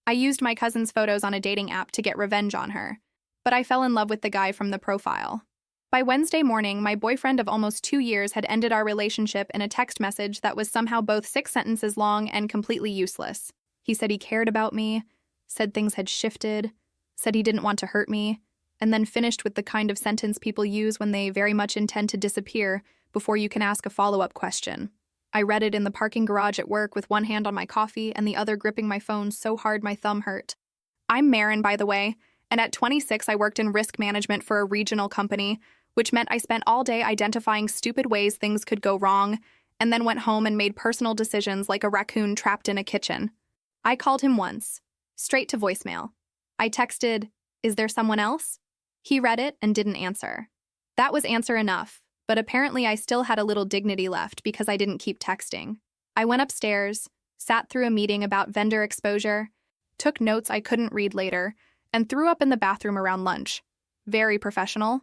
I used my cousin's photos on a dating app to get revenge on her, but I fell in love with the guy from the profile. By Wednesday morning, my boyfriend of almost 2 years had ended our relationship in a text message that was somehow both 6 sentences long and completely useless. He said he cared about me, said things had shifted, said he didn't want to hurt me, and then finished with the kind of sentence people use when they very much intend to disappear before you can ask a follow-up question. I read it in the parking garage at work with one hand on my coffee and the other gripping my phone so hard my thumb hurt. I'm Marin, by the way, and at 26 I worked in risk management for a regional company, which meant I spent all day identifying stupid ways things could go wrong, and then went home and made personal decisions like a raccoon trapped in a kitchen. I called him once, straight to voicemail. I texted, "Is there someone else?" He read it and didn't answer. That was answer enough, but apparently I still had a little dignity left because I didn't keep texting. I went upstairs, sat through a meeting about vendor exposure, took notes I couldn't read later, and threw up in the bathroom around lunch. Very professional,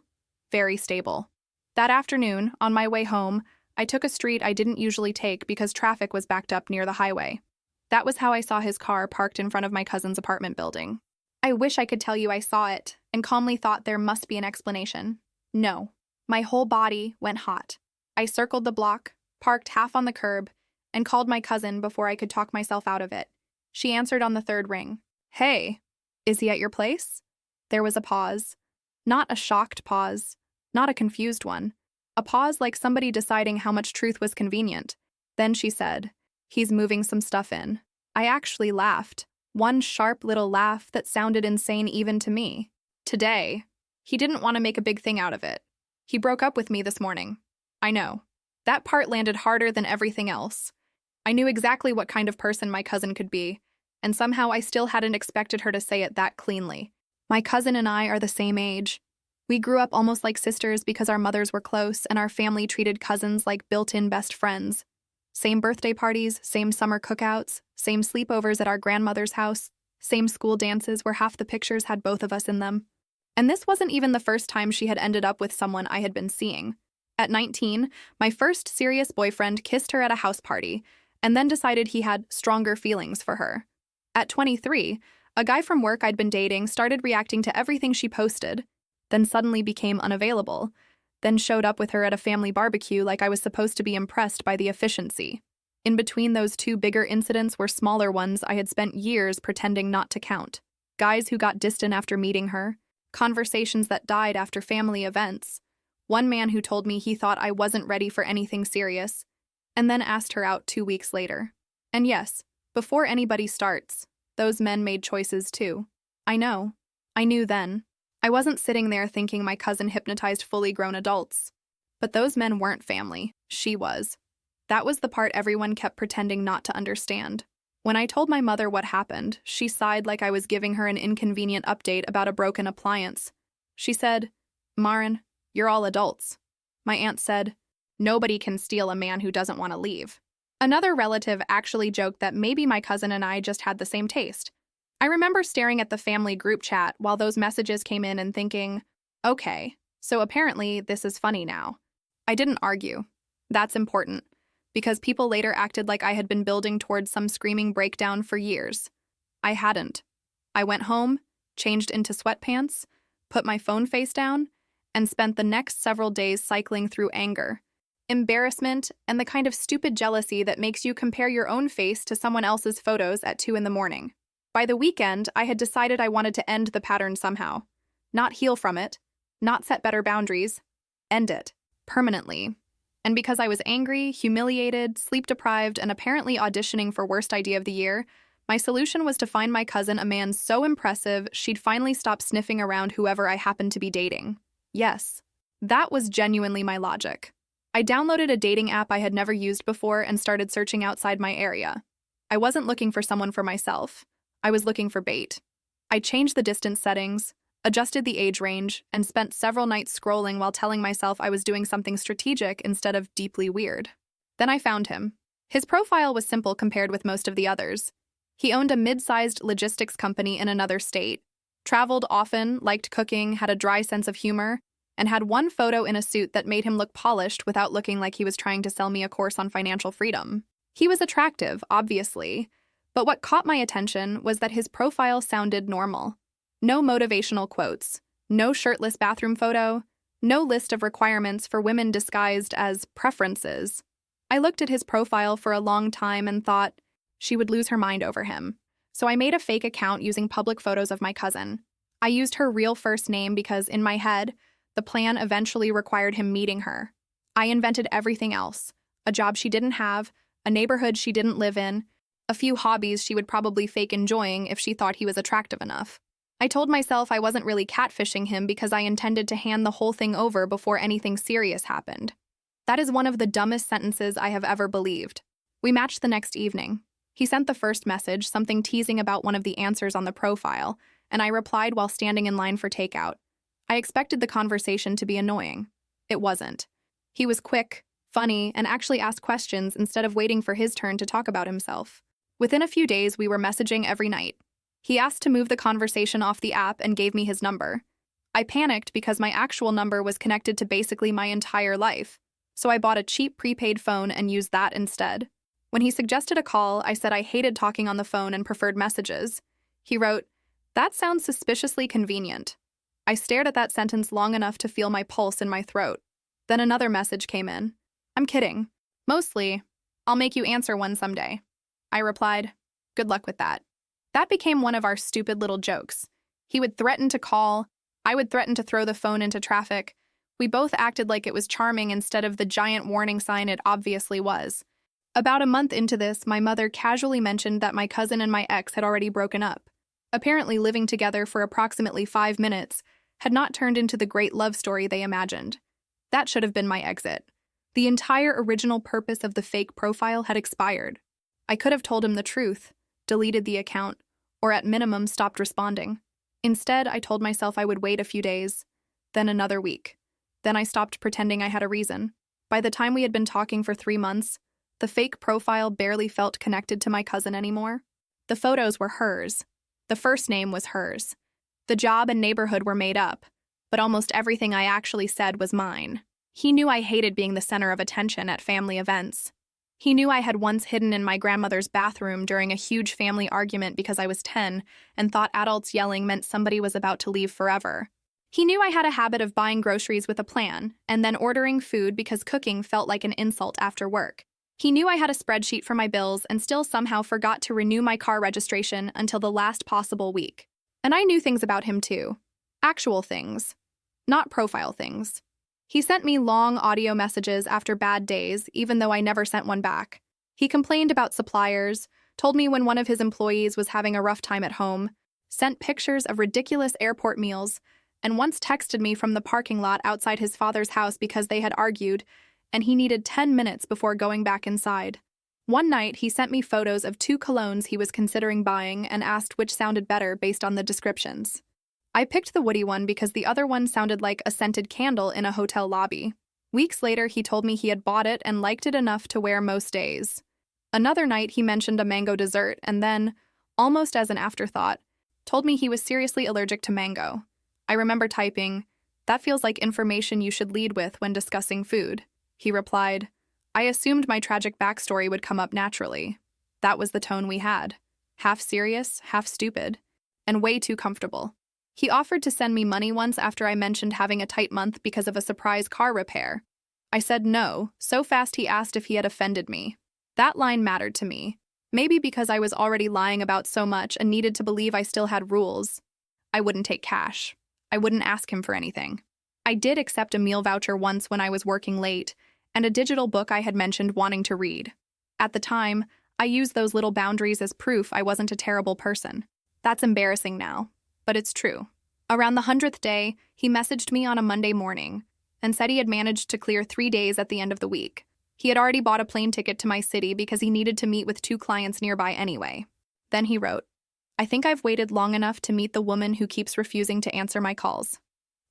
very stable. That afternoon, on my way home, I took a street I didn't usually take because traffic was backed up near the highway. That was how I saw his car parked in front of my cousin's apartment building. I wish I could tell you I saw it and calmly thought there must be an explanation. No. My whole body went hot. I circled the block, parked half on the curb, and called my cousin before I could talk myself out of it. She answered on the third ring. "Hey, is he at your place?" There was a pause. Not a shocked pause, not a confused one. A pause like somebody deciding how much truth was convenient. Then she said, "He's moving some stuff in." I actually laughed. One sharp little laugh that sounded insane even to me. Today, he didn't want to make a big thing out of it. He broke up with me this morning. I know. That part landed harder than everything else. I knew exactly what kind of person my cousin could be, and somehow I still hadn't expected her to say it that cleanly. My cousin and I are the same age. We grew up almost like sisters because our mothers were close and our family treated cousins like built-in best friends. Same birthday parties, same summer cookouts, same sleepovers at our grandmother's house, same school dances where half the pictures had both of us in them. And this wasn't even the first time she had ended up with someone I had been seeing. At 19, my first serious boyfriend kissed her at a house party, and then decided he had stronger feelings for her. At 23, a guy from work I'd been dating started reacting to everything she posted, then suddenly became unavailable, then showed up with her at a family barbecue like I was supposed to be impressed by the efficiency. In between those two bigger incidents were smaller ones I had spent years pretending not to count. Guys who got distant after meeting her, conversations that died after family events, one man who told me he thought I wasn't ready for anything serious, and then asked her out 2 weeks later. And yes, before anybody starts, those men made choices too. I know. I knew then. I wasn't sitting there thinking my cousin hypnotized fully grown adults. But those men weren't family. She was. That was the part everyone kept pretending not to understand. When I told my mother what happened, she sighed like I was giving her an inconvenient update about a broken appliance. She said, "Marin, you're all adults." My aunt said, "Nobody can steal a man who doesn't want to leave." Another relative actually joked that maybe my cousin and I just had the same taste. I remember staring at the family group chat while those messages came in and thinking, okay, so apparently this is funny now. I didn't argue. That's important, because people later acted like I had been building towards some screaming breakdown for years. I hadn't. I went home, changed into sweatpants, put my phone face down, and spent the next several days cycling through anger, embarrassment, and the kind of stupid jealousy that makes you compare your own face to someone else's photos at 2 a.m. By the weekend, I had decided I wanted to end the pattern somehow. Not heal from it, not set better boundaries, end it, permanently. And because I was angry, humiliated, sleep-deprived, and apparently auditioning for Worst Idea of the Year, my solution was to find my cousin a man so impressive she'd finally stop sniffing around whoever I happened to be dating. Yes, that was genuinely my logic. I downloaded a dating app I had never used before and started searching outside my area. I wasn't looking for someone for myself. I was looking for bait. I changed the distance settings, adjusted the age range, and spent several nights scrolling while telling myself I was doing something strategic instead of deeply weird. Then I found him. His profile was simple compared with most of the others. He owned a mid-sized logistics company in another state, traveled often, liked cooking, had a dry sense of humor, and had one photo in a suit that made him look polished without looking like he was trying to sell me a course on financial freedom. He was attractive, obviously, But what caught my attention was that his profile sounded normal. No motivational quotes, no shirtless bathroom photo, no list of requirements for women disguised as preferences. I looked at his profile for a long time and thought she would lose her mind over him. So I made a fake account using public photos of my cousin. I used her real first name because, in my head, the plan eventually required him meeting her. I invented everything else: a job she didn't have, a neighborhood she didn't live in, a few hobbies she would probably fake enjoying if she thought he was attractive enough. I told myself I wasn't really catfishing him because I intended to hand the whole thing over before anything serious happened. That is one of the dumbest sentences I have ever believed. We matched the next evening. He sent the first message, something teasing about one of the answers on the profile, and I replied while standing in line for takeout. I expected the conversation to be annoying. It wasn't. He was quick, funny, and actually asked questions instead of waiting for his turn to talk about himself. Within a few days, we were messaging every night. He asked to move the conversation off the app and gave me his number. I panicked because my actual number was connected to basically my entire life, so I bought a cheap prepaid phone and used that instead. When he suggested a call, I said I hated talking on the phone and preferred messages. He wrote, "That sounds suspiciously convenient." I stared at that sentence long enough to feel my pulse in my throat. Then another message came in. "I'm kidding. Mostly, I'll make you answer one someday." I replied, "Good luck with that." That became one of our stupid little jokes. He would threaten to call. I would threaten to throw the phone into traffic. We both acted like it was charming instead of the giant warning sign it obviously was. About a month into this, my mother casually mentioned that my cousin and my ex had already broken up. Apparently, living together for approximately 5 minutes had not turned into the great love story they imagined. That should have been my exit. The entire original purpose of the fake profile had expired. I could have told him the truth, deleted the account, or at minimum stopped responding. Instead, I told myself I would wait a few days, then another week. Then I stopped pretending I had a reason. By the time we had been talking for 3 months, the fake profile barely felt connected to my cousin anymore. The photos were hers. The first name was hers. The job and neighborhood were made up, but almost everything I actually said was mine. He knew I hated being the center of attention at family events. He knew I had once hidden in my grandmother's bathroom during a huge family argument because I was 10 and thought adults yelling meant somebody was about to leave forever. He knew I had a habit of buying groceries with a plan and then ordering food because cooking felt like an insult after work. He knew I had a spreadsheet for my bills and still somehow forgot to renew my car registration until the last possible week. And I knew things about him too. Actual things. Not profile things. He sent me long audio messages after bad days, even though I never sent one back. He complained about suppliers, told me when one of his employees was having a rough time at home, sent pictures of ridiculous airport meals, and once texted me from the parking lot outside his father's house because they had argued, and he needed 10 minutes before going back inside. One night, he sent me photos of 2 colognes he was considering buying and asked which sounded better based on the descriptions. I picked the woody one because the other one sounded like a scented candle in a hotel lobby. Weeks later, he told me he had bought it and liked it enough to wear most days. Another night, he mentioned a mango dessert and then, almost as an afterthought, told me he was seriously allergic to mango. I remember typing, "That feels like information you should lead with when discussing food." He replied, "I assumed my tragic backstory would come up naturally." That was the tone we had. Half serious, half stupid, and way too comfortable. He offered to send me money once after I mentioned having a tight month because of a surprise car repair. I said no, so fast he asked if he had offended me. That line mattered to me. Maybe because I was already lying about so much and needed to believe I still had rules. I wouldn't take cash. I wouldn't ask him for anything. I did accept a meal voucher once when I was working late, and a digital book I had mentioned wanting to read. At the time, I used those little boundaries as proof I wasn't a terrible person. That's embarrassing now, but it's true. Around the 100th day, he messaged me on a Monday morning and said he had managed to clear 3 days at the end of the week. He had already bought a plane ticket to my city because he needed to meet with 2 clients nearby anyway. Then he wrote, "I think I've waited long enough to meet the woman who keeps refusing to answer my calls."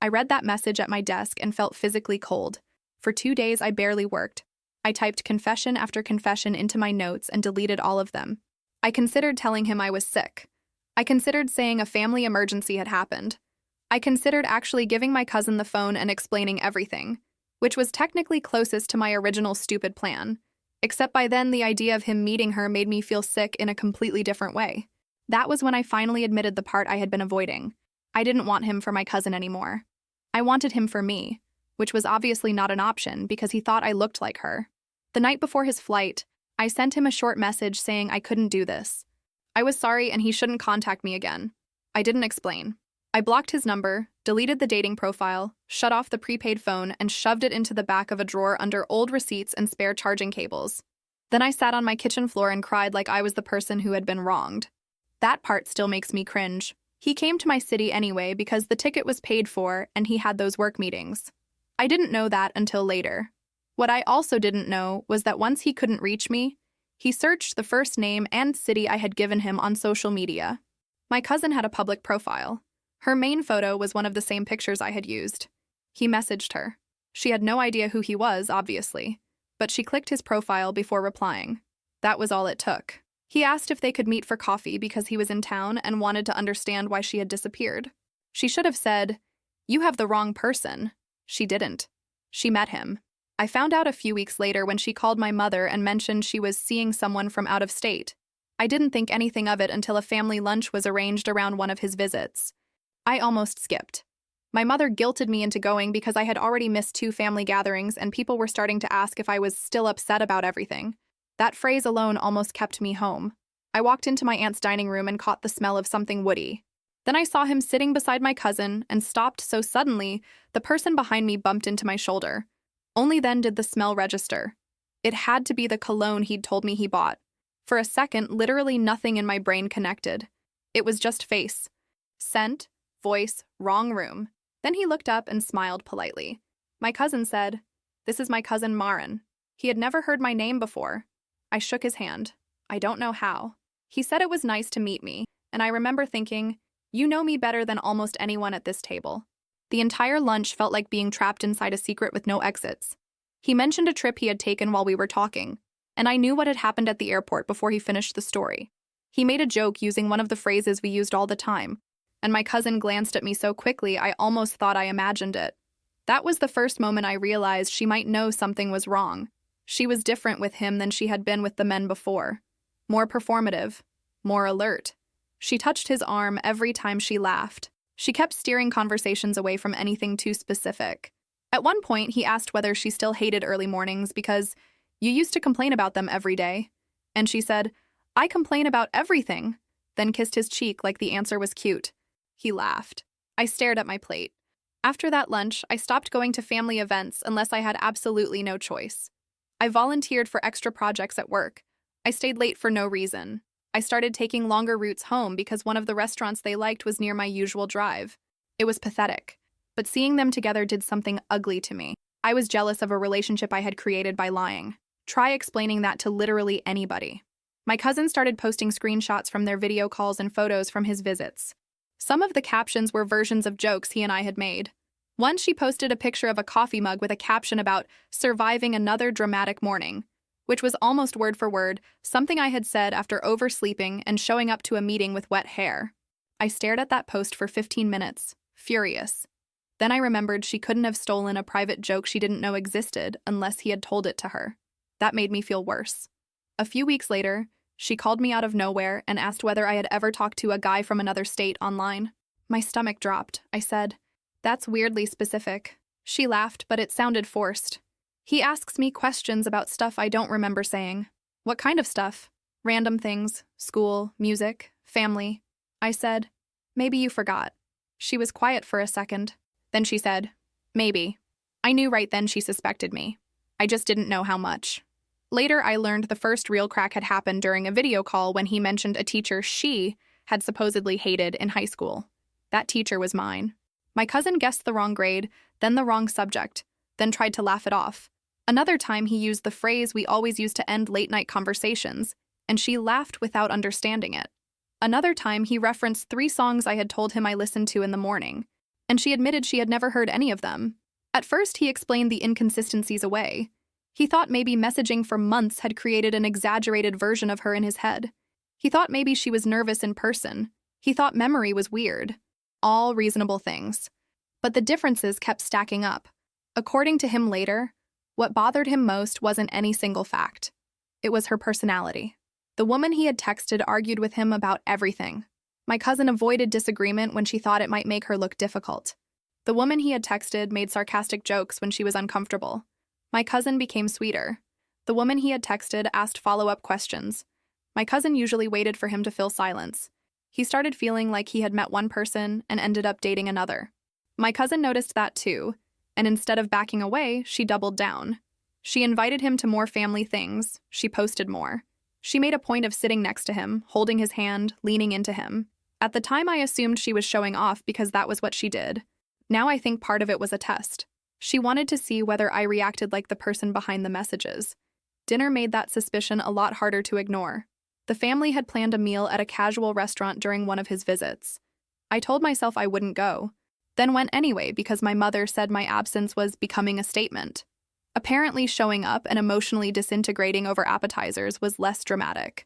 I read that message at my desk and felt physically cold. For 2 days, I barely worked. I typed confession after confession into my notes and deleted all of them. I considered telling him I was sick. I considered saying a family emergency had happened. I considered actually giving my cousin the phone and explaining everything, which was technically closest to my original stupid plan. Except by then, the idea of him meeting her made me feel sick in a completely different way. That was when I finally admitted the part I had been avoiding. I didn't want him for my cousin anymore. I wanted him for me, which was obviously not an option because he thought I looked like her. The night before his flight, I sent him a short message saying I couldn't do this. I was sorry and he shouldn't contact me again. I didn't explain. I blocked his number, deleted the dating profile, shut off the prepaid phone, and shoved it into the back of a drawer under old receipts and spare charging cables. Then I sat on my kitchen floor and cried like I was the person who had been wronged. That part still makes me cringe. He came to my city anyway because the ticket was paid for and he had those work meetings. I didn't know that until later. What I also didn't know was that once he couldn't reach me, he searched the first name and city I had given him on social media. My cousin had a public profile. Her main photo was one of the same pictures I had used. He messaged her. She had no idea who he was, obviously, but she clicked his profile before replying. That was all it took. He asked if they could meet for coffee because he was in town and wanted to understand why she had disappeared. She should have said, "You have the wrong person." She didn't. She met him. I found out a few weeks later when she called my mother and mentioned she was seeing someone from out of state. I didn't think anything of it until a family lunch was arranged around one of his visits. I almost skipped. My mother guilted me into going because I had already missed 2 family gatherings and people were starting to ask if I was still upset about everything. That phrase alone almost kept me home. I walked into my aunt's dining room and caught the smell of something woody. Then I saw him sitting beside my cousin and stopped so suddenly, the person behind me bumped into my shoulder. Only then did the smell register. It had to be the cologne he'd told me he bought. For a second, literally nothing in my brain connected. It was just face. Scent, voice, wrong room. Then he looked up and smiled politely. My cousin said, "This is my cousin Maren." He had never heard my name before. I shook his hand. I don't know how. He said it was nice to meet me, and I remember thinking, you know me better than almost anyone at this table. The entire lunch felt like being trapped inside a secret with no exits. He mentioned a trip he had taken while we were talking, and I knew what had happened at the airport before he finished the story. He made a joke using one of the phrases we used all the time, and my cousin glanced at me so quickly I almost thought I imagined it. That was the first moment I realized she might know something was wrong. She was different with him than she had been with the men before. More performative, more alert. She touched his arm every time she laughed. She kept steering conversations away from anything too specific. At one point, he asked whether she still hated early mornings because you used to complain about them every day. And she said, "I complain about everything," then kissed his cheek like the answer was cute. He laughed. I stared at my plate. After that lunch, I stopped going to family events unless I had absolutely no choice. I volunteered for extra projects at work. I stayed late for no reason. I started taking longer routes home because one of the restaurants they liked was near my usual drive. It was pathetic. But seeing them together did something ugly to me. I was jealous of a relationship I had created by lying. Try explaining that to literally anybody. My cousin started posting screenshots from their video calls and photos from his visits. Some of the captions were versions of jokes he and I had made. Once she posted a picture of a coffee mug with a caption about surviving another dramatic morning, which was almost word for word something I had said after oversleeping and showing up to a meeting with wet hair. I stared at that post for 15 minutes, furious. Then I remembered she couldn't have stolen a private joke she didn't know existed unless he had told it to her. That made me feel worse. A few weeks later, she called me out of nowhere and asked whether I had ever talked to a guy from another state online. My stomach dropped. I said, "That's weirdly specific." She laughed, but it sounded forced. "He asks me questions about stuff I don't remember saying." "What kind of stuff?" "Random things, school, music, family." I said, "Maybe you forgot." She was quiet for a second. Then she said, "Maybe." I knew right then she suspected me. I just didn't know how much. Later, I learned the first real crack had happened during a video call when he mentioned a teacher she had supposedly hated in high school. That teacher was mine. My cousin guessed the wrong grade, then the wrong subject, then tried to laugh it off. Another time he used the phrase we always used to end late-night conversations, and she laughed without understanding it. Another time he referenced 3 songs I had told him I listened to in the morning, and she admitted she had never heard any of them. At first, he explained the inconsistencies away. He thought maybe messaging for months had created an exaggerated version of her in his head. He thought maybe she was nervous in person. He thought memory was weird. All reasonable things. But the differences kept stacking up. According to him later, what bothered him most wasn't any single fact. It was her personality. The woman he had texted argued with him about everything. My cousin avoided disagreement when she thought it might make her look difficult. The woman he had texted made sarcastic jokes when she was uncomfortable. My cousin became sweeter. The woman he had texted asked follow-up questions. My cousin usually waited for him to fill silence. He started feeling like he had met one person and ended up dating another. My cousin noticed that too, and instead of backing away, she doubled down. She invited him to more family things. She posted more. She made a point of sitting next to him, holding his hand, leaning into him. At the time, I assumed she was showing off because that was what she did. Now I think part of it was a test. She wanted to see whether I reacted like the person behind the messages. Dinner made that suspicion a lot harder to ignore. The family had planned a meal at a casual restaurant during one of his visits. I told myself I wouldn't go, then went anyway because my mother said my absence was becoming a statement. Apparently, showing up and emotionally disintegrating over appetizers was less dramatic.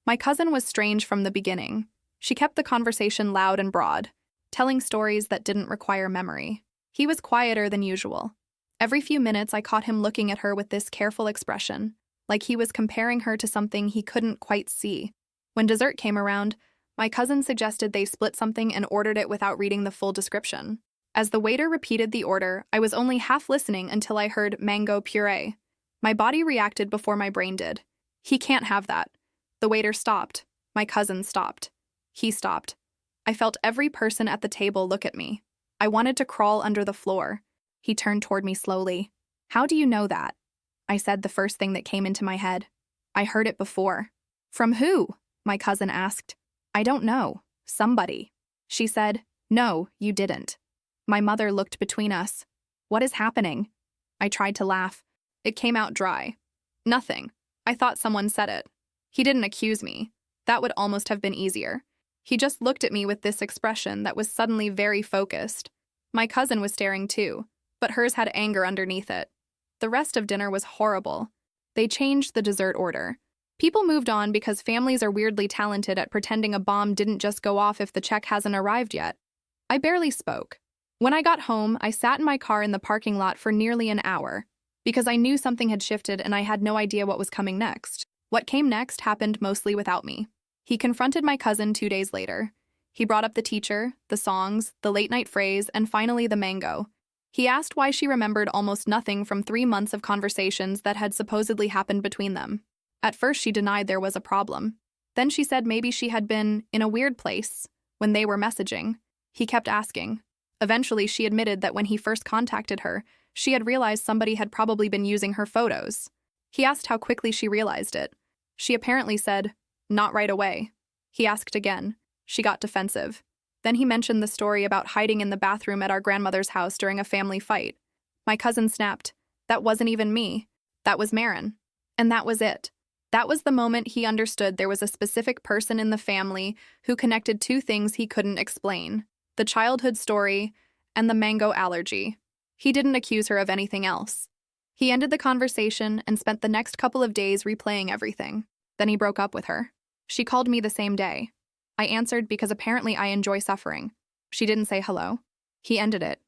My cousin was strange from the beginning. She kept the conversation loud and broad, telling stories that didn't require memory. He was quieter than usual. Every few minutes, I caught him looking at her with this careful expression, like he was comparing her to something he couldn't quite see. When dessert came around, my cousin suggested they split something and ordered it without reading the full description. As the waiter repeated the order, I was only half listening until I heard mango puree. My body reacted before my brain did. He can't have that. The waiter stopped. My cousin stopped. He stopped. I felt every person at the table look at me. I wanted to crawl under the floor. He turned toward me slowly. "How do you know that?" I said the first thing that came into my head. "I heard it before." "From who?" my cousin asked. "I don't know. Somebody." She said, "No, you didn't." My mother looked between us. "What is happening?" I tried to laugh. It came out dry. "Nothing. I thought someone said it." He didn't accuse me. That would almost have been easier. He just looked at me with this expression that was suddenly very focused. My cousin was staring too, but hers had anger underneath it. The rest of dinner was horrible. They changed the dessert order. People moved on because families are weirdly talented at pretending a bomb didn't just go off if the check hasn't arrived yet. I barely spoke. When I got home, I sat in my car in the parking lot for nearly an hour, because I knew something had shifted and I had no idea what was coming next. What came next happened mostly without me. He confronted my cousin 2 days later. He brought up the teacher, the songs, the late-night phrase, and finally the mango. He asked why she remembered almost nothing from 3 months of conversations that had supposedly happened between them. At first, she denied there was a problem. Then she said maybe she had been in a weird place when they were messaging. He kept asking. Eventually, she admitted that when he first contacted her, she had realized somebody had probably been using her photos. He asked how quickly she realized it. She apparently said, "Not right away." He asked again. She got defensive. Then he mentioned the story about hiding in the bathroom at our grandmother's house during a family fight. My cousin snapped. "That wasn't even me. That was Marin." And that was it. That was the moment he understood there was a specific person in the family who connected 2 things he couldn't explain: the childhood story and the mango allergy. He didn't accuse her of anything else. He ended the conversation and spent the next couple of days replaying everything. Then he broke up with her. She called me the same day. I answered because apparently I enjoy suffering. She didn't say hello. He ended it.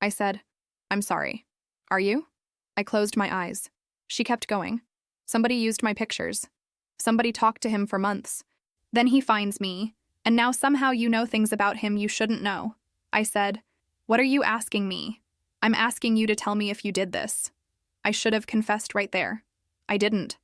I said, "I'm sorry. Are you?" I closed my eyes. She kept going. "Somebody used my pictures. Somebody talked to him for months. Then he finds me, and now somehow you know things about him you shouldn't know." I said, "What are you asking me?" "I'm asking you to tell me if you did this." I should have confessed right there. I didn't.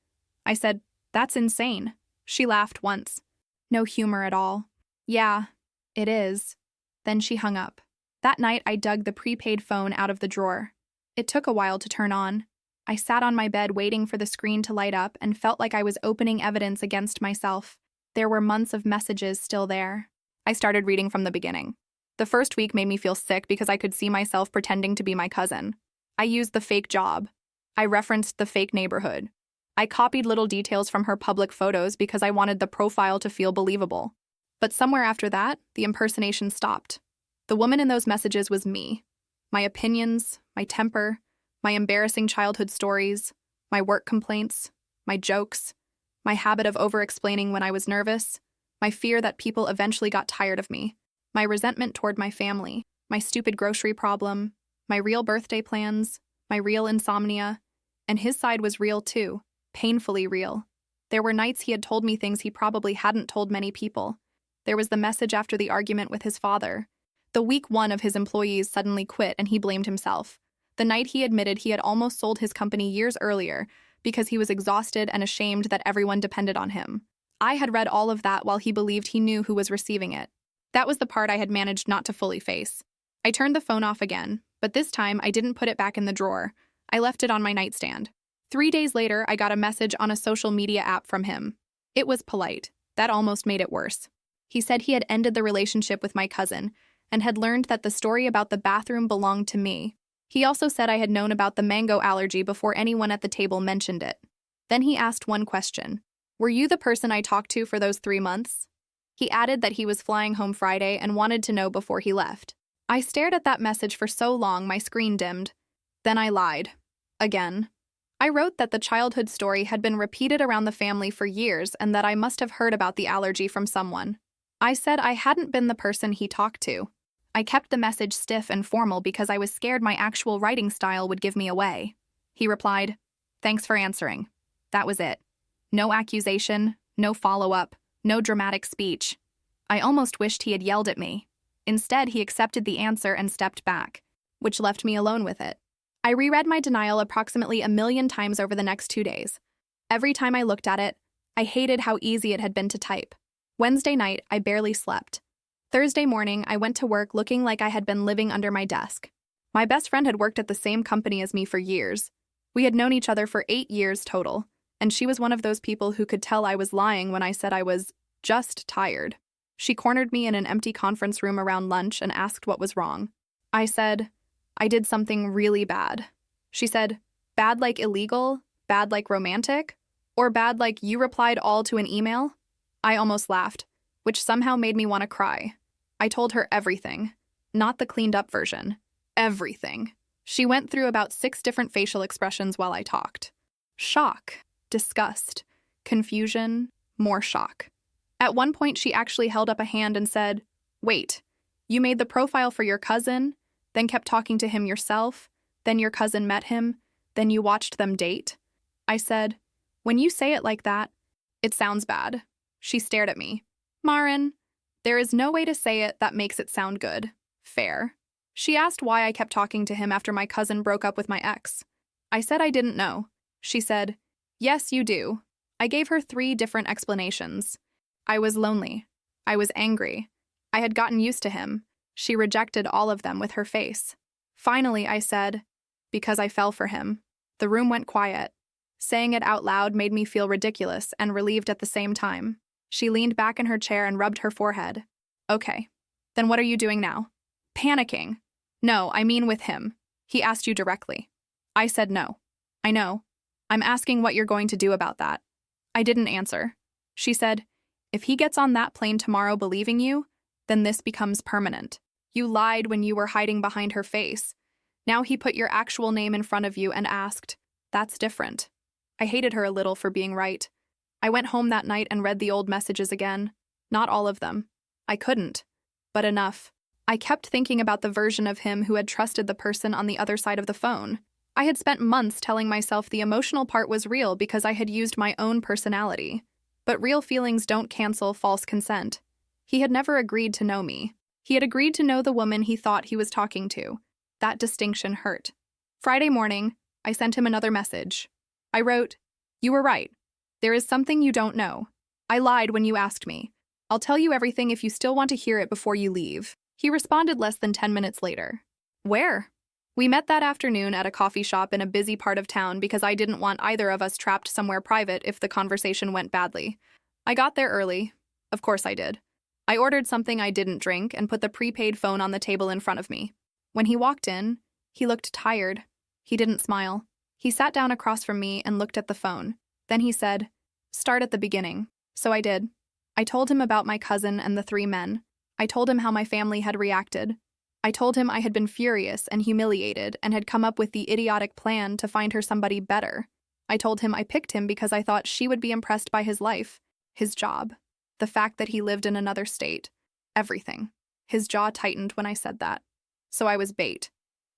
I said, "That's insane." She laughed once. No humor at all. "Yeah, it is." Then she hung up. That night, I dug the prepaid phone out of the drawer. It took a while to turn on. I sat on my bed waiting for the screen to light up and felt like I was opening evidence against myself. There were months of messages still there. I started reading from the beginning. The first week made me feel sick because I could see myself pretending to be my cousin. I used the fake job. I referenced the fake neighborhood. I copied little details from her public photos because I wanted the profile to feel believable. But somewhere after that, the impersonation stopped. The woman in those messages was me. My opinions, my temper, my embarrassing childhood stories, my work complaints, my jokes, my habit of over-explaining when I was nervous, my fear that people eventually got tired of me, my resentment toward my family, my stupid grocery problem, my real birthday plans, my real insomnia, and his side was real too, painfully real. There were nights he had told me things he probably hadn't told many people. There was the message after the argument with his father. The week one of his employees suddenly quit and he blamed himself. The night he admitted he had almost sold his company years earlier because he was exhausted and ashamed that everyone depended on him. I had read all of that while he believed he knew who was receiving it. That was the part I had managed not to fully face. I turned the phone off again, but this time I didn't put it back in the drawer. I left it on my nightstand. 3 days later, I got a message on a social media app from him. It was polite. That almost made it worse. He said he had ended the relationship with my cousin and had learned that the story about the bathroom belonged to me. He also said I had known about the mango allergy before anyone at the table mentioned it. Then he asked one question. Were you the person I talked to for those 3 months? He added that he was flying home Friday and wanted to know before he left. I stared at that message for so long my screen dimmed. Then I lied. Again. I wrote that the childhood story had been repeated around the family for years and that I must have heard about the allergy from someone. I said I hadn't been the person he talked to. I kept the message stiff and formal because I was scared my actual writing style would give me away. He replied, "Thanks for answering." That was it. No accusation, no follow-up, no dramatic speech. I almost wished he had yelled at me. Instead, he accepted the answer and stepped back, which left me alone with it. I reread my denial approximately 1,000,000 times over the next 2 days. Every time I looked at it, I hated how easy it had been to type. Wednesday night, I barely slept. Thursday morning, I went to work looking like I had been living under my desk. My best friend had worked at the same company as me for years. We had known each other for 8 years total, and she was one of those people who could tell I was lying when I said I was just tired. She cornered me in an empty conference room around lunch and asked what was wrong. I said, I did something really bad. She said, bad like illegal, bad like romantic, or bad like you replied all to an email? I almost laughed, which somehow made me want to cry. I told her everything, not the cleaned up version. Everything. She went through about 6 different facial expressions while I talked. Shock, disgust, confusion, more shock. At one point, she actually held up a hand and said, "Wait, you made the profile for your cousin, then kept talking to him yourself, then your cousin met him, then you watched them date?" I said, "When you say it like that, it sounds bad." She stared at me. "Maren, there is no way to say it that makes it sound good. Fair." She asked why I kept talking to him after my cousin broke up with my ex. I said I didn't know. She said, "Yes, you do." I gave her 3 different explanations. I was lonely. I was angry. I had gotten used to him. She rejected all of them with her face. Finally, I said, "Because I fell for him." The room went quiet. Saying it out loud made me feel ridiculous and relieved at the same time. She leaned back in her chair and rubbed her forehead. "Okay. Then what are you doing now?" "Panicking." "No, I mean with him. He asked you directly." I said no. "I know. I'm asking what you're going to do about that." I didn't answer. She said, "If he gets on that plane tomorrow believing you, then this becomes permanent. You lied when you were hiding behind her face. Now he put your actual name in front of you and asked. That's different." I hated her a little for being right. I went home that night and read the old messages again. Not all of them. I couldn't. But enough. I kept thinking about the version of him who had trusted the person on the other side of the phone. I had spent months telling myself the emotional part was real because I had used my own personality. But real feelings don't cancel false consent. He had never agreed to know me. He had agreed to know the woman he thought he was talking to. That distinction hurt. Friday morning, I sent him another message. I wrote, "You were right. There is something you don't know. I lied when you asked me. I'll tell you everything if you still want to hear it before you leave." He responded less than 10 minutes later. "Where?" We met that afternoon at a coffee shop in a busy part of town because I didn't want either of us trapped somewhere private if the conversation went badly. I got there early. Of course I did. I ordered something I didn't drink and put the prepaid phone on the table in front of me. When he walked in, he looked tired. He didn't smile. He sat down across from me and looked at the phone. Then he said, "Start at the beginning." So I did. I told him about my cousin and the 3 men. I told him how my family had reacted. I told him I had been furious and humiliated and had come up with the idiotic plan to find her somebody better. I told him I picked him because I thought she would be impressed by his life, his job, the fact that he lived in another state, everything. His jaw tightened when I said that. So I was bait.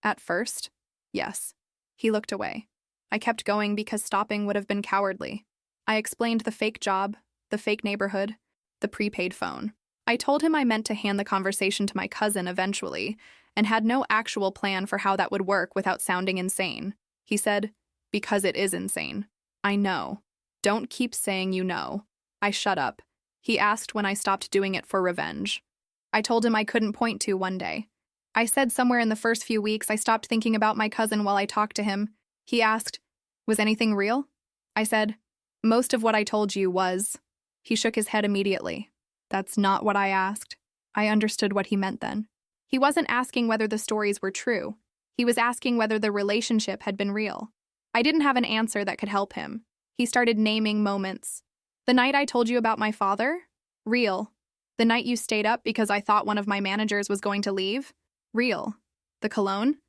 At first, yes. He looked away. I kept going because stopping would have been cowardly. I explained the fake job, the fake neighborhood, the prepaid phone. I told him I meant to hand the conversation to my cousin eventually and had no actual plan for how that would work without sounding insane. He said, "Because it is insane." I know. Don't keep saying you know. I shut up. He asked when I stopped doing it for revenge. I told him I couldn't point to one day. I said somewhere in the first few weeks I stopped thinking about my cousin while I talked to him. He asked, "Was anything real?" I said, "Most of what I told you was." He shook his head immediately. "That's not what I asked." I understood what he meant then. He wasn't asking whether the stories were true. He was asking whether the relationship had been real. I didn't have an answer that could help him. He started naming moments. "The night I told you about my father? Real. The night you stayed up because I thought one of my managers was going to leave? Real. The cologne?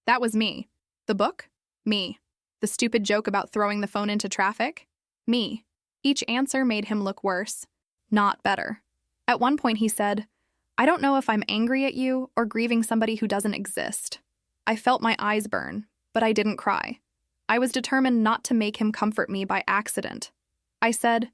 That was me. The book? Me. The stupid joke about throwing the phone into traffic? Me." Each answer made him look worse, not better. At one point he said, "I don't know if I'm angry at you or grieving somebody who doesn't exist." I felt my eyes burn, but I didn't cry. I was determined not to make him comfort me by accident. I said,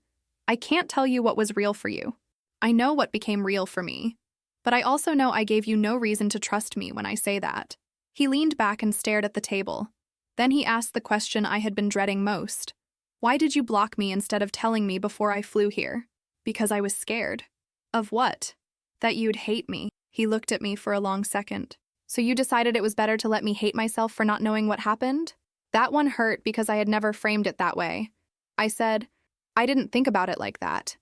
"I can't tell you what was real for you. I know what became real for me, but I also know I gave you no reason to trust me when I say that." He leaned back and stared at the table. Then he asked the question I had been dreading most. "Why did you block me instead of telling me before I flew here?" "Because I was scared." "Of what?" "That you'd hate me." He looked at me for a long second. "So you decided it was better to let me hate myself for not knowing what happened?" That one hurt because I had never framed it that way. I said, "I didn't think about it like that."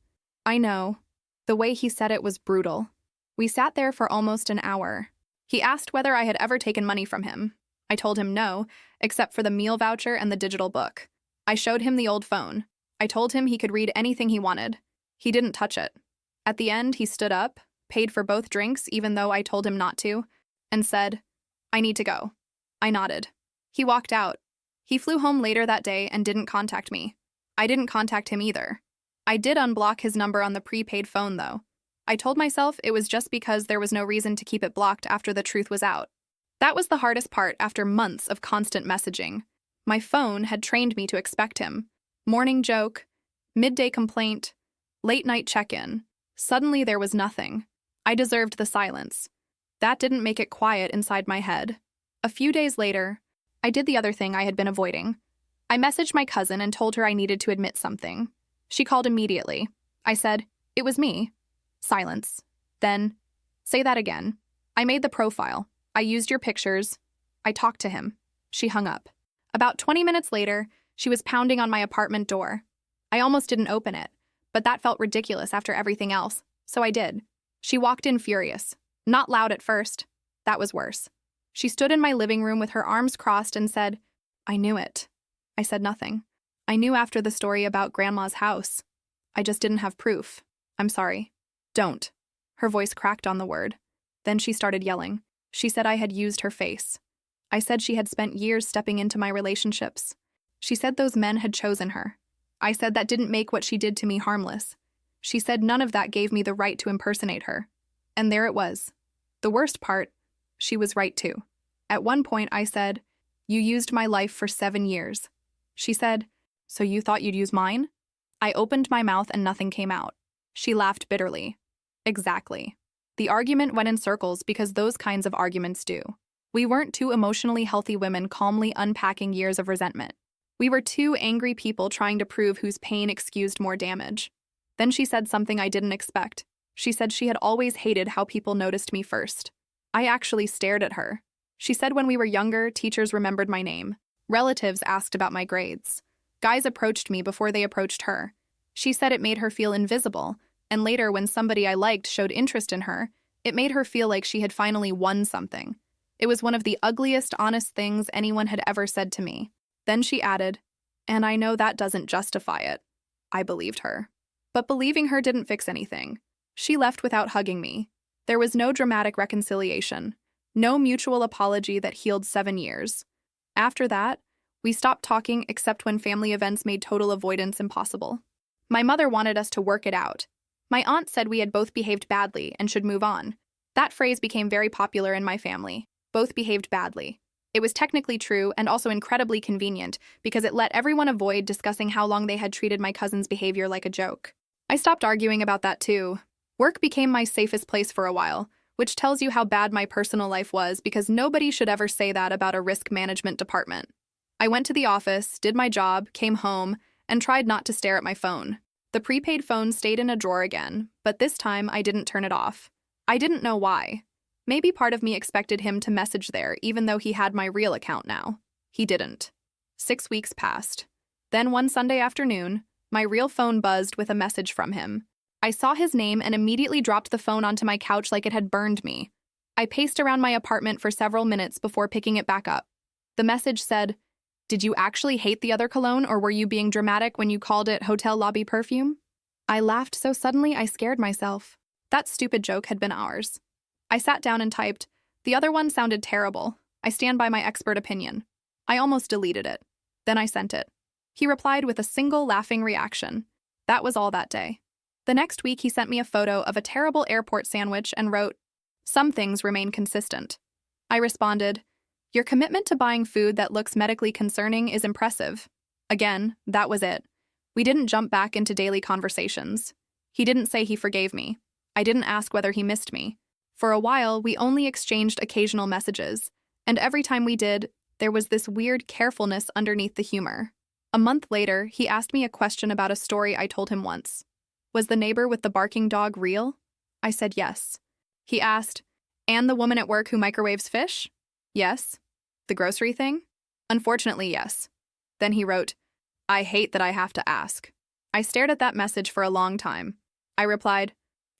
"I know." The way he said it was brutal. We sat there for almost an hour. He asked whether I had ever taken money from him. I told him no, except for the meal voucher and the digital book. I showed him the old phone. I told him he could read anything he wanted. He didn't touch it. At the end, he stood up, paid for both drinks even though I told him not to, and said, "I need to go." I nodded. He walked out. He flew home later that day and didn't contact me. I didn't contact him either. I did unblock his number on the prepaid phone, though. I told myself it was just because there was no reason to keep it blocked after the truth was out. That was the hardest part after months of constant messaging. My phone had trained me to expect him. Morning joke, midday complaint, late-night check-in. Suddenly there was nothing. I deserved the silence. That didn't make it quiet inside my head. A few days later, I did the other thing I had been avoiding. I messaged my cousin and told her I needed to admit something. She called immediately. I said, "It was me." Silence. Then, "Say that again." "I made the profile. I used your pictures. I talked to him." She hung up. About 20 minutes later, she was pounding on my apartment door. I almost didn't open it, but that felt ridiculous after everything else, so I did. She walked in furious. Not loud at first. That was worse. She stood in my living room with her arms crossed and said, "I knew it." I said nothing. I knew after the story about Grandma's house. I just didn't have proof. "I'm sorry." "Don't." Her voice cracked on the word. Then she started yelling. She said I had used her face. I said she had spent years stepping into my relationships. She said those men had chosen her. I said that didn't make what she did to me harmless. She said none of that gave me the right to impersonate her. And there it was. The worst part, she was right too. At one point I said, "You used my life for 7 years." She said, "So you thought you'd use mine?" I opened my mouth and nothing came out. She laughed bitterly. Exactly. The argument went in circles because those kinds of arguments do. We weren't two emotionally healthy women calmly unpacking years of resentment. We were two angry people trying to prove whose pain excused more damage. Then she said something I didn't expect. She said she had always hated how people noticed me first. I actually stared at her. She said when we were younger, teachers remembered my name. Relatives asked about my grades. Guys approached me before they approached her. She said it made her feel invisible, and later when somebody I liked showed interest in her, it made her feel like she had finally won something. It was one of the ugliest, honest things anyone had ever said to me. Then she added, "And I know that doesn't justify it." I believed her. But believing her didn't fix anything. She left without hugging me. There was no dramatic reconciliation. No mutual apology that healed 7 years. After that, we stopped talking except when family events made total avoidance impossible. My mother wanted us to work it out. My aunt said we had both behaved badly and should move on. That phrase became very popular in my family. Both behaved badly. It was technically true and also incredibly convenient because it let everyone avoid discussing how long they had treated my cousin's behavior like a joke. I stopped arguing about that too. Work became my safest place for a while, which tells you how bad my personal life was because nobody should ever say that about a risk management department. I went to the office, did my job, came home, and tried not to stare at my phone. The prepaid phone stayed in a drawer again, but this time I didn't turn it off. I didn't know why. Maybe part of me expected him to message there, even though he had my real account now. He didn't. 6 weeks passed. Then one Sunday afternoon, my real phone buzzed with a message from him. I saw his name and immediately dropped the phone onto my couch like it had burned me. I paced around my apartment for several minutes before picking it back up. The message said, "Did you actually hate the other cologne, or were you being dramatic when you called it hotel lobby perfume?" I laughed so suddenly I scared myself. That stupid joke had been ours. I sat down and typed, "The other one sounded terrible. I stand by my expert opinion." I almost deleted it. Then I sent it. He replied with a single laughing reaction. That was all that day. The next week he sent me a photo of a terrible airport sandwich and wrote, "Some things remain consistent." I responded, "Your commitment to buying food that looks medically concerning is impressive." Again, that was it. We didn't jump back into daily conversations. He didn't say he forgave me. I didn't ask whether he missed me. For a while, we only exchanged occasional messages, and every time we did, there was this weird carefulness underneath the humor. A month later, he asked me a question about a story I told him once. Was the neighbor with the barking dog real? I said yes. He asked, "And the woman at work who microwaves fish?" Yes. The grocery thing? Unfortunately, yes. Then he wrote, "I hate that I have to ask." I stared at that message for a long time. I replied,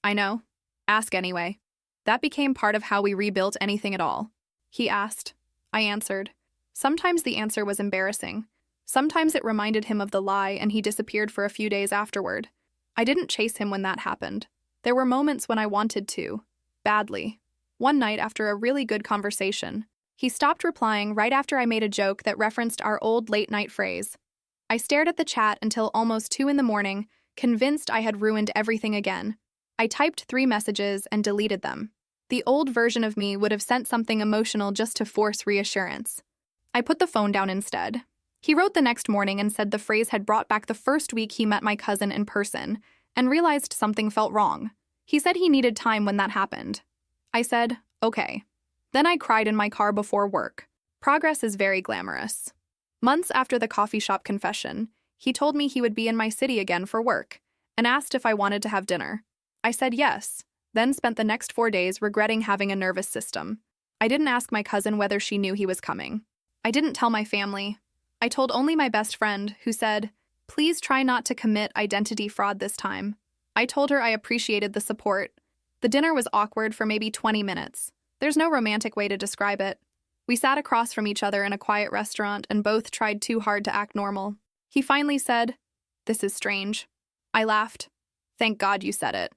"I know. Ask anyway." That became part of how we rebuilt anything at all. He asked. I answered. Sometimes the answer was embarrassing. Sometimes it reminded him of the lie and he disappeared for a few days afterward. I didn't chase him when that happened. There were moments when I wanted to. Badly. One night after a really good conversation, he stopped replying right after I made a joke that referenced our old late-night phrase. I stared at the chat until almost 2 a.m, convinced I had ruined everything again. I typed 3 messages and deleted them. The old version of me would have sent something emotional just to force reassurance. I put the phone down instead. He wrote the next morning and said the phrase had brought back the first week he met my cousin in person and realized something felt wrong. He said he needed time when that happened. I said, okay. Then I cried in my car before work. Progress is very glamorous. Months after the coffee shop confession, he told me he would be in my city again for work and asked if I wanted to have dinner. I said yes, then spent the next 4 days regretting having a nervous system. I didn't ask my cousin whether she knew he was coming. I didn't tell my family. I told only my best friend, who said, "Please try not to commit identity fraud this time." I told her I appreciated the support. The dinner was awkward for maybe 20 minutes. There's no romantic way to describe it. We sat across from each other in a quiet restaurant and both tried too hard to act normal. He finally said, "This is strange." I laughed. "Thank God you said it."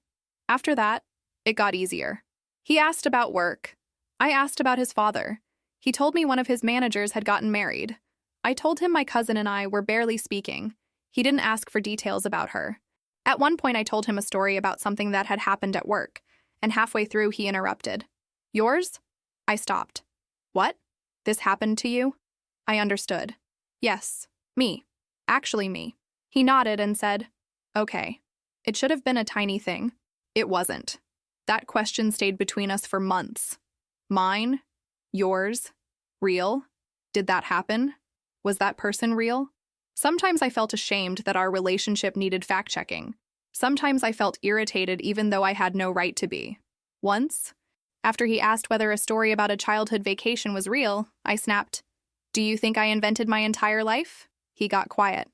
After that, it got easier. He asked about work. I asked about his father. He told me one of his managers had gotten married. I told him my cousin and I were barely speaking. He didn't ask for details about her. At one point, I told him a story about something that had happened at work, and halfway through, he interrupted. "Yours?" I stopped. "What? This happened to you?" I understood. "Yes, me. Actually me." He nodded and said, "Okay. It should have been a tiny thing." It wasn't. That question stayed between us for months. Mine? Yours? Real? Did that happen? Was that person real? Sometimes I felt ashamed that our relationship needed fact-checking. Sometimes I felt irritated even though I had no right to be. Once, after he asked whether a story about a childhood vacation was real, I snapped, "Do you think I invented my entire life?" He got quiet.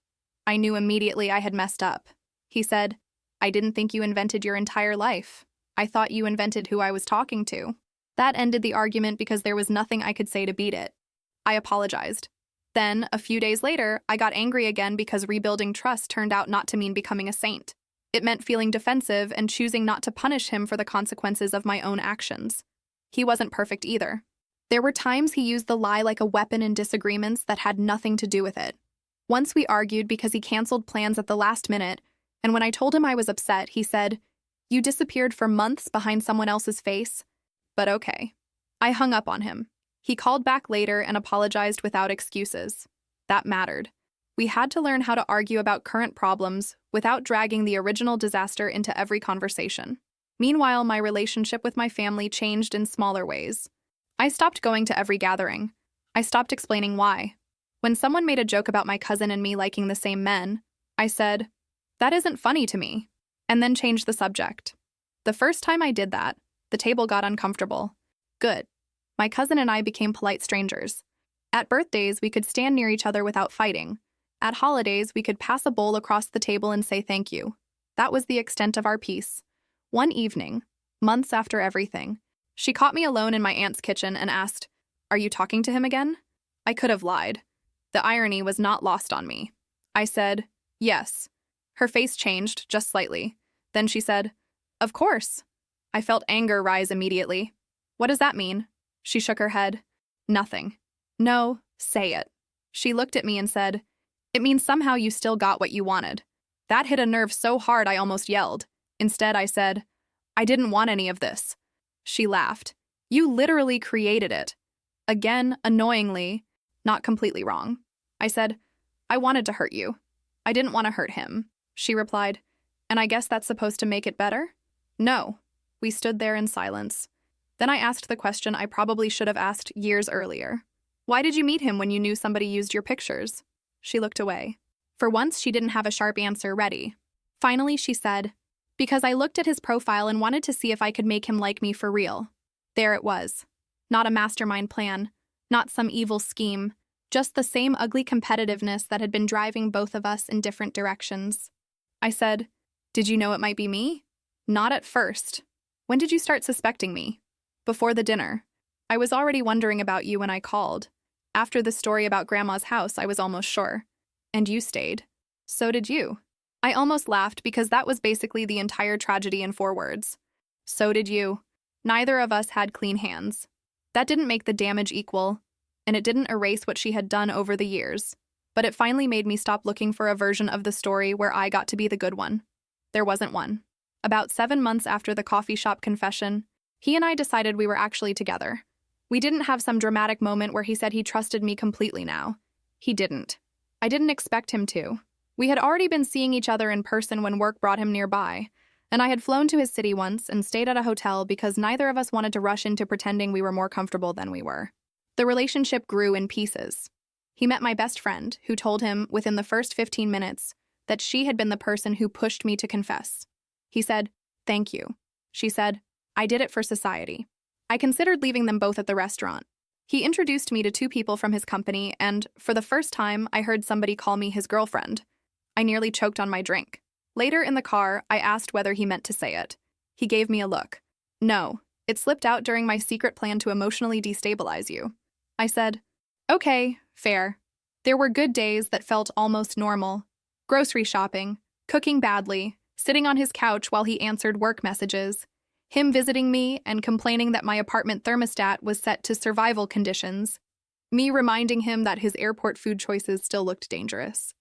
I knew immediately I had messed up. He said, "I didn't think you invented your entire life. I thought you invented who I was talking to." That ended the argument because there was nothing I could say to beat it. I apologized. Then, a few days later, I got angry again because rebuilding trust turned out not to mean becoming a saint. It meant feeling defensive and choosing not to punish him for the consequences of my own actions. He wasn't perfect either. There were times he used the lie like a weapon in disagreements that had nothing to do with it. Once we argued because he canceled plans at the last minute, and when I told him I was upset, he said, "You disappeared for months behind someone else's face?" But okay. I hung up on him. He called back later and apologized without excuses. That mattered. We had to learn how to argue about current problems without dragging the original disaster into every conversation. Meanwhile, my relationship with my family changed in smaller ways. I stopped going to every gathering. I stopped explaining why. When someone made a joke about my cousin and me liking the same men, I said, "That isn't funny to me," and then changed the subject. The first time I did that, the table got uncomfortable. Good. My cousin and I became polite strangers. At birthdays, we could stand near each other without fighting. At holidays, we could pass a bowl across the table and say thank you. That was the extent of our peace. One evening, months after everything, she caught me alone in my aunt's kitchen and asked, "Are you talking to him again?" I could have lied. The irony was not lost on me. I said, "Yes." Her face changed, just slightly. Then she said, "Of course." I felt anger rise immediately. "What does that mean?" She shook her head. "Nothing." "No, say it." She looked at me and said, "It means somehow you still got what you wanted." That hit a nerve so hard I almost yelled. Instead, I said, "I didn't want any of this." She laughed. "You literally created it." Again, annoyingly, not completely wrong. I said, "I wanted to hurt you. I didn't want to hurt him." She replied, "And I guess that's supposed to make it better?" "No." We stood there in silence. Then I asked the question I probably should have asked years earlier. "Why did you meet him when you knew somebody used your pictures?" She looked away. For once, she didn't have a sharp answer ready. Finally, she said, "Because I looked at his profile and wanted to see if I could make him like me for real." There it was. Not a mastermind plan, not some evil scheme, just the same ugly competitiveness that had been driving both of us in different directions. I said, "Did you know it might be me?" "Not at first." "When did you start suspecting me?" "Before the dinner. I was already wondering about you when I called. After the story about Grandma's house, I was almost sure. And you stayed. So did you." I almost laughed because that was basically the entire tragedy in 4 words. So did you. Neither of us had clean hands. That didn't make the damage equal, and it didn't erase what she had done over the years. But it finally made me stop looking for a version of the story where I got to be the good one. There wasn't one. About 7 months after the coffee shop confession, he and I decided we were actually together. We didn't have some dramatic moment where he said he trusted me completely now. He didn't. I didn't expect him to. We had already been seeing each other in person when work brought him nearby, and I had flown to his city once and stayed at a hotel because neither of us wanted to rush into pretending we were more comfortable than we were. The relationship grew in pieces. He met my best friend, who told him, within the first 15 minutes, that she had been the person who pushed me to confess. He said, "Thank you." She said, "I did it for society." I considered leaving them both at the restaurant. He introduced me to 2 people from his company, and, for the first time, I heard somebody call me his girlfriend. I nearly choked on my drink. Later in the car, I asked whether he meant to say it. He gave me a look. "No, it slipped out during my secret plan to emotionally destabilize you." I said, "Okay, fair." There were good days that felt almost normal. Grocery shopping, cooking badly, sitting on his couch while he answered work messages, him visiting me and complaining that my apartment thermostat was set to survival conditions, me reminding him that his airport food choices still looked dangerous.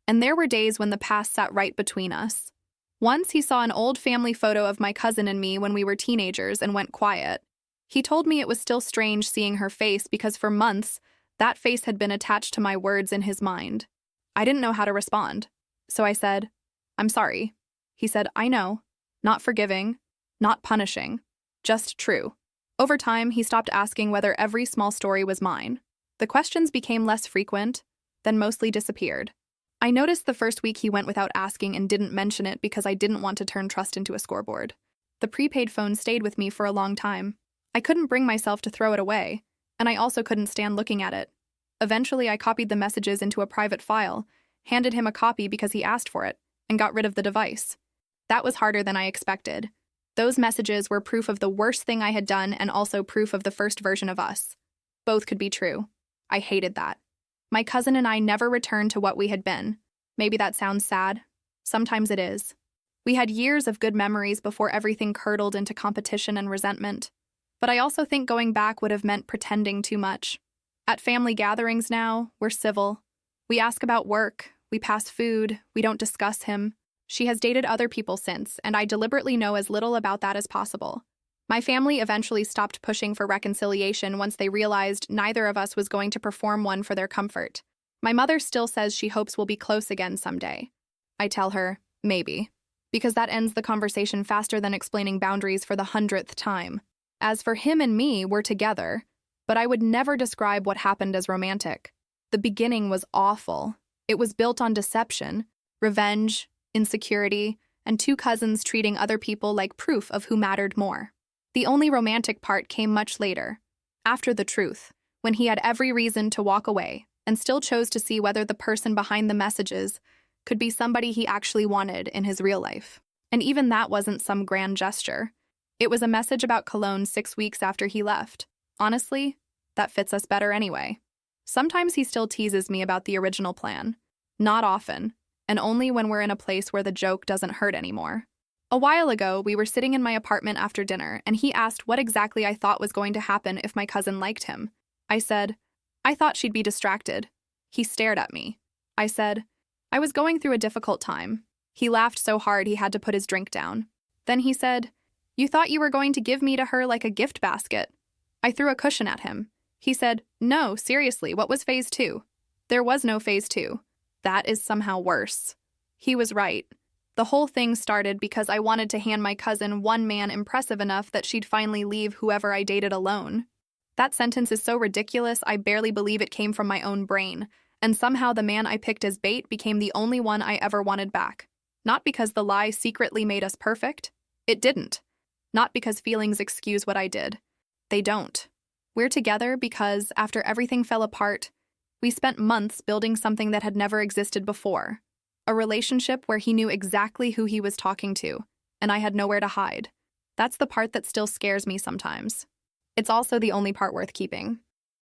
And there were days when the past sat right between us. Once he saw an old family photo of my cousin and me when we were teenagers and went quiet. He told me it was still strange seeing her face because for months, that face had been attached to my words in his mind. I didn't know how to respond. So I said, "I'm sorry." He said, "I know. Not forgiving, not punishing, just true." Over time, he stopped asking whether every small story was mine. The questions became less frequent, then mostly disappeared. I noticed the first week he went without asking and didn't mention it because I didn't want to turn trust into a scoreboard. The prepaid phone stayed with me for a long time. I couldn't bring myself to throw it away, and I also couldn't stand looking at it. Eventually, I copied the messages into a private file, handed him a copy because he asked for it, and got rid of the device. That was harder than I expected. Those messages were proof of the worst thing I had done and also proof of the first version of us. Both could be true. I hated that. My cousin and I never returned to what we had been. Maybe that sounds sad. Sometimes it is. We had years of good memories before everything curdled into competition and resentment. But I also think going back would have meant pretending too much. At family gatherings now, we're civil. We ask about work, we pass food, we don't discuss him. She has dated other people since, and I deliberately know as little about that as possible. My family eventually stopped pushing for reconciliation once they realized neither of us was going to perform one for their comfort. My mother still says she hopes we'll be close again someday. I tell her, maybe, because that ends the conversation faster than explaining boundaries for the 100th time. As for him and me, we're together, but I would never describe what happened as romantic. The beginning was awful. It was built on deception, revenge, insecurity, and two cousins treating other people like proof of who mattered more. The only romantic part came much later, after the truth, when he had every reason to walk away and still chose to see whether the person behind the messages could be somebody he actually wanted in his real life. And even that wasn't some grand gesture. It was a message about cologne 6 weeks after he left. Honestly, that fits us better anyway. Sometimes he still teases me about the original plan. Not often, and only when we're in a place where the joke doesn't hurt anymore. A while ago, we were sitting in my apartment after dinner, and he asked what exactly I thought was going to happen if my cousin liked him. I said, I thought she'd be distracted. He stared at me. I said, I was going through a difficult time. He laughed so hard he had to put his drink down. Then he said, You thought you were going to give me to her like a gift basket. I threw a cushion at him. He said, No, seriously, what was phase 2? There was no phase 2. That is somehow worse. He was right. The whole thing started because I wanted to hand my cousin one man impressive enough that she'd finally leave whoever I dated alone. That sentence is so ridiculous I barely believe it came from my own brain, and somehow the man I picked as bait became the only one I ever wanted back. Not because the lie secretly made us perfect. It didn't. Not because feelings excuse what I did. They don't. We're together because, after everything fell apart, we spent months building something that had never existed before. A relationship where he knew exactly who he was talking to, and I had nowhere to hide. That's the part that still scares me sometimes. It's also the only part worth keeping.